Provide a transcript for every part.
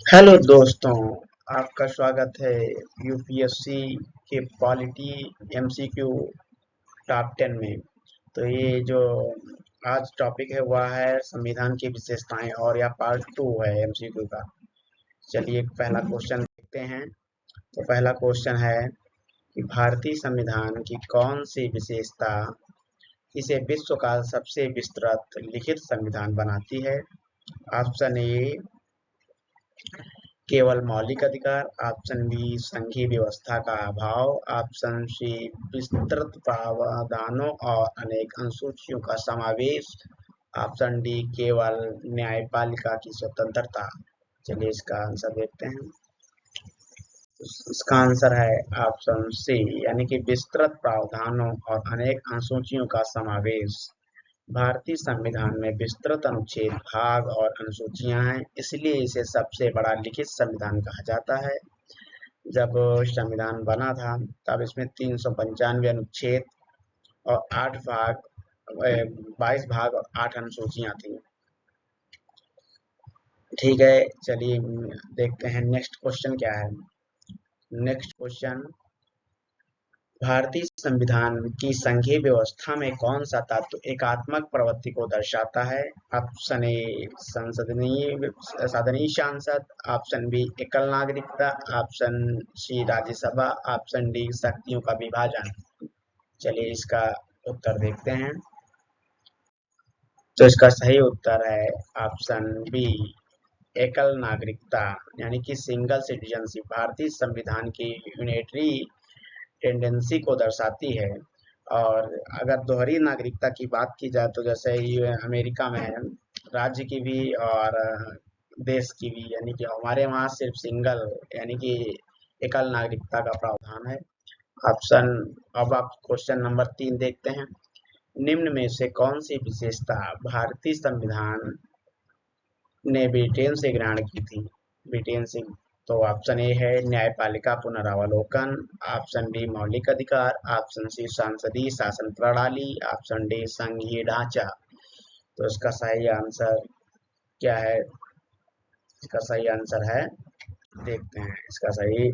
Hello दोस्तों, आपका स्वागत है यूपीएससी के पॉलिटी एमसीक्यू टॉप 10 में। तो ये जो आज टॉपिक है वह है संविधान की विशेषताएं और यह पार्ट 2 है एमसीक्यू का। चलिए पहला क्वेश्चन देखते हैं। तो पहला क्वेश्चन है कि भारतीय संविधान की कौन सी विशेषता इसे विश्व का सबसे विस्तृत लिखित संविधान बनाती है। ऑप्शन ए केवल मौलिक अधिकार, ऑप्शन बी संघीय व्यवस्था का अभाव, ऑप्शन सी विस्तृत प्रावधानों और अनेक अनुसूचियों का समावेश, ऑप्शन डी केवल न्यायपालिका की स्वतंत्रता। चलिए इसका आंसर देखते हैं। इसका आंसर है ऑप्शन सी यानी कि विस्तृत प्रावधानों और अनेक अनुसूचियों का समावेश। भारतीय संविधान में विस्तृत अनुच्छेद, भाग और अनुसूचियां हैं, इसलिए इसे सबसे बड़ा लिखित संविधान कहा जाता है। जब संविधान बना था तब इसमें 395 अनुच्छेद और 22 भाग और 8 अनुसूचियां थी। ठीक है, चलिए देखते हैं नेक्स्ट क्वेश्चन क्या है। नेक्स्ट क्वेश्चन, भारतीय संविधान की संघीय व्यवस्था में कौन सा तत्व एकात्मक प्रवृत्ति को दर्शाता है। ऑप्शन ए सदनीय सांसद, ऑप्शन बी एकल नागरिकता, option C Rajya Sabha, option D शक्तियों का विभाजन। चलिए इसका उत्तर देखते हैं। तो इसका सही उत्तर है ऑप्शन बी एकल नागरिकता यानी कि सिंगल सिटीजनशिप भारतीय संविधान की यूनिटरी टेंडेंसी को दर्शाती है। और अगर दोहरी नागरिकता की बात की जाए तो जैसे ये अमेरिका में है, राज्य की भी और देश की भी, यानी कि हमारे वहाँ सिर्फ सिंगल यानी कि एकल नागरिकता का प्रावधान है। ऑप्शन अब आप क्वेश्चन नंबर 3 देखते हैं। निम्न में से कौन सी विशेषता भारतीय संविधान ने ब्रिटेन से ग्रहण की थी। ब्रिटेन से, तो ऑप्शन ए है न्यायपालिका पुनरावलोकन, ऑप्शन बी मौलिक अधिकार, ऑप्शन सी संसदीय शासन प्रणाली, ऑप्शन डी संघीय ढांचा। तो इसका सही आंसर क्या है। इसका सही आंसर है, देखते हैं इसका सही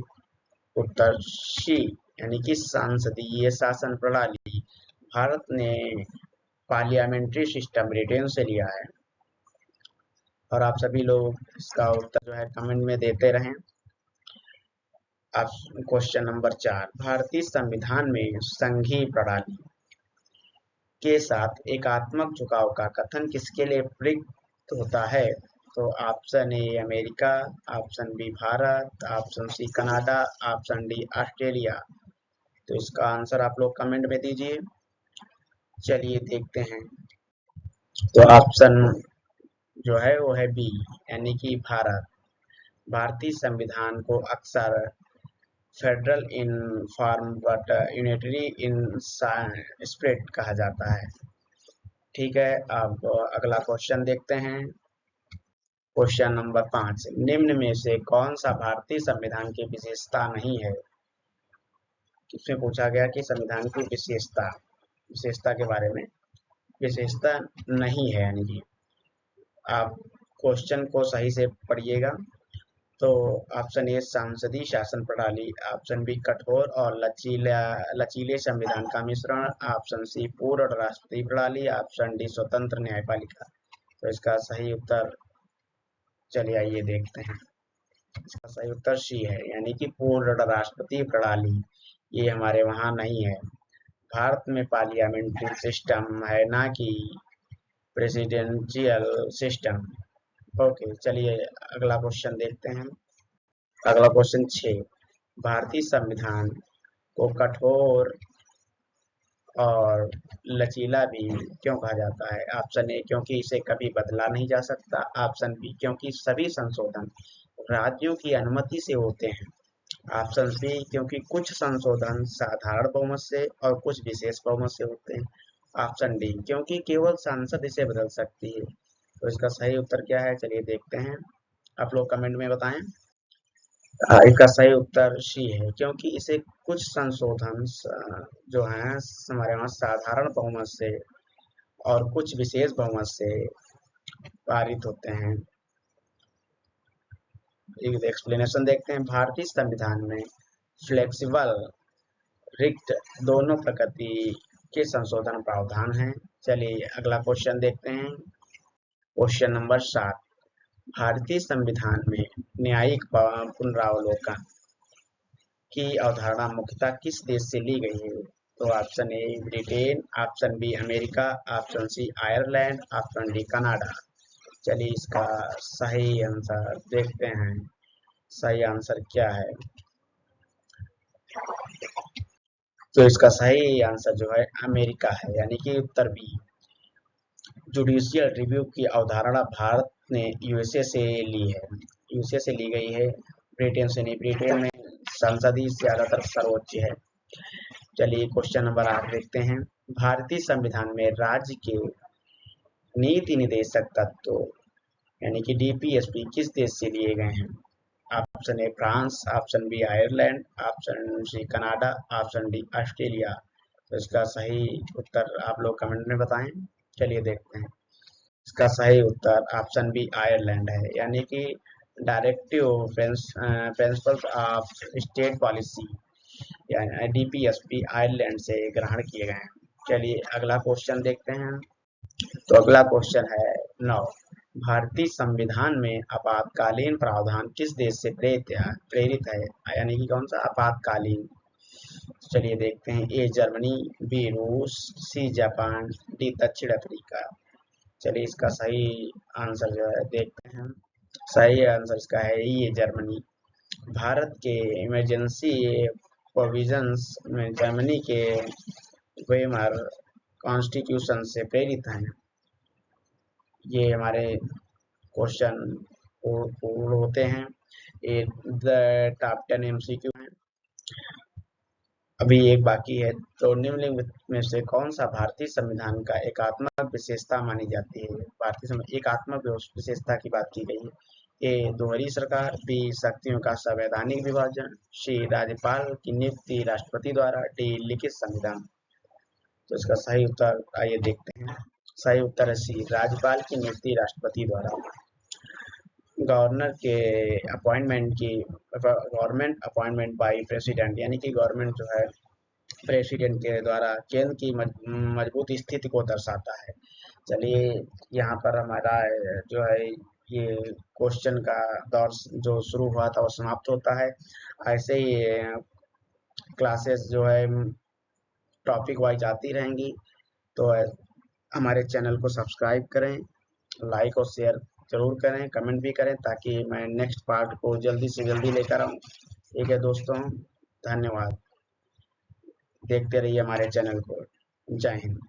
उत्तर सी यानी कि संसदीय शासन प्रणाली। भारत ने पार्लियामेंट्री सिस्टम ब्रिटेन से लिया है। और आप सभी लोग इसका उत्तर जो है कमेंट में देते रहें। अब क्वेश्चन नंबर 4, भारतीय संविधान में संघीय प्रणाली के साथ एकात्मक झुकाव का कथन किसके लिए प्रयुक्त होता है। तो option A America, option B Bharat, option C Canada, option D Australia. तो इसका आंसर आप लोग कमेंट में दीजिए। चलिए देखते हैं। तो ऑप्शन जो है वो है बी यानी कि भारत। भारतीय संविधान को अक्सर federal in form but unitary in spirit कहा जाता है। ठीक है, अब अगला क्वेश्चन देखते हैं। क्वेश्चन नंबर 5, निम्न में से कौन सा भारतीय संविधान की विशेषता नहीं है। इसमें पूछा गया कि संविधान की विशेषता के बारे में विशेषता नहीं है, यानी कि आप क्वेश्चन को सही से पढ़िएगा। तो ऑप्शन ए सांसदीय शासन प्रणाली, ऑप्शन बी कठोर और लचीले संविधान का मिश्रण, ऑप्शन सी पूर्ण राष्ट्रपति प्रणाली, ऑप्शन डी स्वतंत्र न्यायपालिका। तो इसका सही उत्तर, चलिए आइए देखते हैं। इसका सही उत्तर सी है यानी कि पूर्ण राष्ट्रपति प्रणाली। ये हमारे वहाँ नहीं है। भारत में पार्लियामेंट्री सिस्टम है, ना कि प्रेसिडेंशियल सिस्टम। ओके, चलिए अगला क्वेश्चन देखते हैं। अगला क्वेश्चन 6, भारतीय संविधान को कठोर और लचीला भी क्यों कहा जाता है। ऑप्शन ए क्योंकि इसे कभी बदला नहीं जा सकता, ऑप्शन बी क्योंकि सभी संशोधन राज्यों की अनुमति से होते हैं, ऑप्शन सी क्योंकि कुछ संशोधन साधारण बहुमत से और कुछ विशेष बहुमत से होते हैं, ऑप्शन डी क्योंकि केवल संसद इसे बदल सकती है। तो इसका सही उत्तर क्या है, चलिए देखते हैं। आप लोग कमेंट में बताएं। इसका सही उत्तर सी है क्योंकि इसे कुछ संशोधन जो हैं हमारे वहाँ साधारण बहुमत से और कुछ विशेष बहुमत से पारित होते हैं। एक एक्सप्लेनेशन देखते हैं। भारतीय संविधान में फ्लेक्सिबल रिक्त दोनों प्रकृति के संशोधन प्रावधान हैं। चलिए अगला क्वेश्चन देखते हैं। क्वेश्चन नंबर 7, भारतीय संविधान में न्यायिक पुनरावलोकन की अवधारणा मुख्यतः किस देश से ली गई है? तो option A Britain, option B America, option C Ireland, option D Canada. चलिए इसका सही आंसर देखते हैं। सही आंसर क्या है? तो इसका सही आंसर जो है अमेरिका है, यानी कि उत्तर बी। जुडिशियल रिव्यू की अवधारणा भारत ने यूएसए से ली है। यूएसए से ली गई है, ब्रिटेन से नहीं। ब्रिटेन में संसदीय ज्यादातर सर्वोच्च है। चलिए क्वेश्चन नंबर 8 देखते हैं। भारतीय संविधान में राज्य के नीति निर्देशक तत्व यानी कि डीपीएसपी किस देश से लिए गए हैं? Option A France, option B Ireland, option C Canada, option D Australia. तो इसका सही उत्तर आप लोग कमेंट में बताएं। चलिए देखते हैं। इसका सही उत्तर ऑप्शन बी आयरलैंड है, यानी कि directive principles of state policy यानी डीपीएसपी आयरलैंड से ग्रहण किए गए हैं। चलिए अगला क्वेश्चन देखते हैं। तो अगला क्वेश्चन है 9, भारतीय संविधान में आपातकालीन प्रावधान किस देश से प्रेरित है? यानी कि कौन सा आपातकालीन? चलिए देखते हैं। ए जर्मनी, बी रूस, सी जापान, डी दक्षिण अफ्रीका। चलिए इसका सही आंसर जो है देखते हैं। सही आंसर इसका है ये जर्मनी। भारत के इमरजेंसी प्रोविजंस में जर्मनी के वेमर कॉन्स्टिट्यूशन से प्रेरित हैं। ये हमारे क्वेश्चन पूर्ण होते हैं। ये टॉप 10 एमसीक्यू हैं। अभी एक बाकी है। तो निम्नलिखित में से कौन सा भारतीय संविधान का एकात्मक विशेषता मानी जाती है? भारतीय एकात्मक विशेषता की बात की गई है। ए दोहरी सरकार, बी शक्तियों का संवैधानिक विभाजन, सी राज्यपाल की नियुक्ति राष्ट्रपति द्वारा, डी लिखित संविधान। तो इसका सही उत्तर आइए देखते हैं। सही उत्तर है सी, राज्यपाल की नियुक्ति राष्ट्रपति द्वारा। गवर्नर के गवर्नमेंट अपॉइंटमेंट बाय प्रेसिडेंट, यानी कि गवर्नमेंट जो है प्रेसिडेंट के द्वारा केंद्र की मजबूत स्थिति को दर्शाता है। चलिए यहाँ पर हमारा जो है ये क्वेश्चन का दौर जो शुरू हुआ था वो समाप्त होता है। ऐसे ही क्लासेस जो है टॉपिक वाइज आती रहेंगी। तो हमारे चैनल को सब्सक्राइब करें, लाइक और शेयर जरूर करें, कमेंट भी करें, ताकि मैं नेक्स्ट पार्ट को जल्दी से जल्दी लेकर आऊँ। ठीक है दोस्तों, धन्यवाद। देखते रहिए हमारे चैनल को। जय हिंद।